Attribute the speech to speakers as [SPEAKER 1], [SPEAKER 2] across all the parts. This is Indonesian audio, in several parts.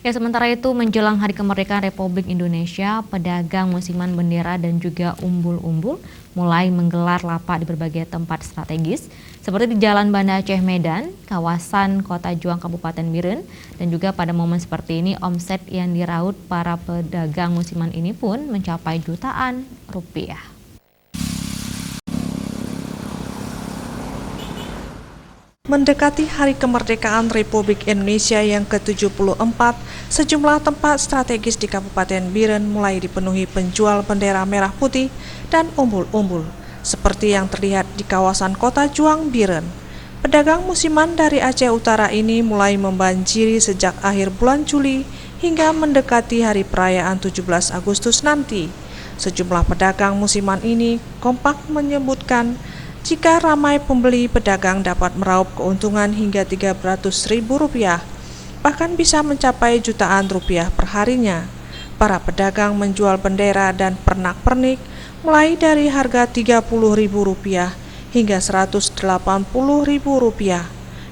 [SPEAKER 1] Ya, sementara itu menjelang Hari Kemerdekaan Republik Indonesia, pedagang musiman bendera dan juga umbul-umbul mulai menggelar lapak di berbagai tempat strategis seperti di Jalan Banda Aceh Medan, kawasan Kota Juang Kabupaten Biren, dan juga pada momen seperti ini omset yang diraup para pedagang musiman ini pun mencapai jutaan rupiah.
[SPEAKER 2] Mendekati Hari Kemerdekaan Republik Indonesia yang ke-74, sejumlah tempat strategis di Kabupaten Biren mulai dipenuhi penjual bendera merah putih dan umbul-umbul, seperti yang terlihat di kawasan Kota Juang, Biren. Pedagang musiman dari Aceh Utara ini mulai membanjiri sejak akhir bulan Juli hingga mendekati hari perayaan 17 Agustus nanti. Sejumlah pedagang musiman ini kompak menyebutkan jika ramai pembeli, pedagang dapat meraup keuntungan hingga Rp300.000, bahkan bisa mencapai jutaan rupiah per harinya. Para pedagang menjual bendera dan pernak-pernik mulai dari harga Rp30.000 hingga Rp180.000.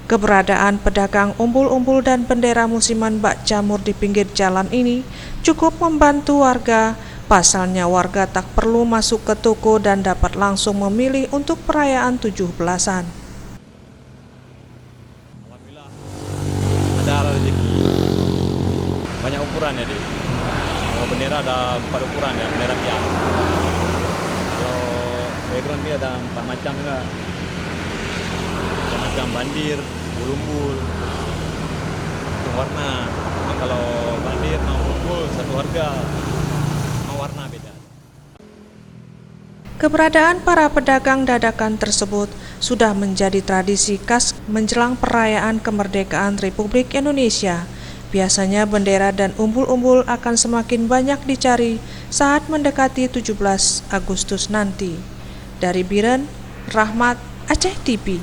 [SPEAKER 2] Keberadaan pedagang umbul-umbul dan bendera musiman bak jamur di pinggir jalan ini cukup membantu warga. Pasalnya warga tak perlu masuk ke toko dan dapat langsung memilih untuk perayaan 17-an.
[SPEAKER 3] Alhamdulillah ada rezeki. Banyak ukuran ya, kalau bendera ada 4 ukuran ya, bendera piang. Kalau background dia ada 4 macam juga. Macam bandir, umbul-umbul, satu warna. Nah, kalau bandir sama umbul satu harga. Warna beda.
[SPEAKER 2] Keberadaan para pedagang dadakan tersebut sudah menjadi tradisi khas menjelang perayaan kemerdekaan Republik Indonesia. Biasanya bendera dan umbul-umbul akan semakin banyak dicari saat mendekati 17 Agustus nanti. Dari Biren, Rahmat, Aceh TV.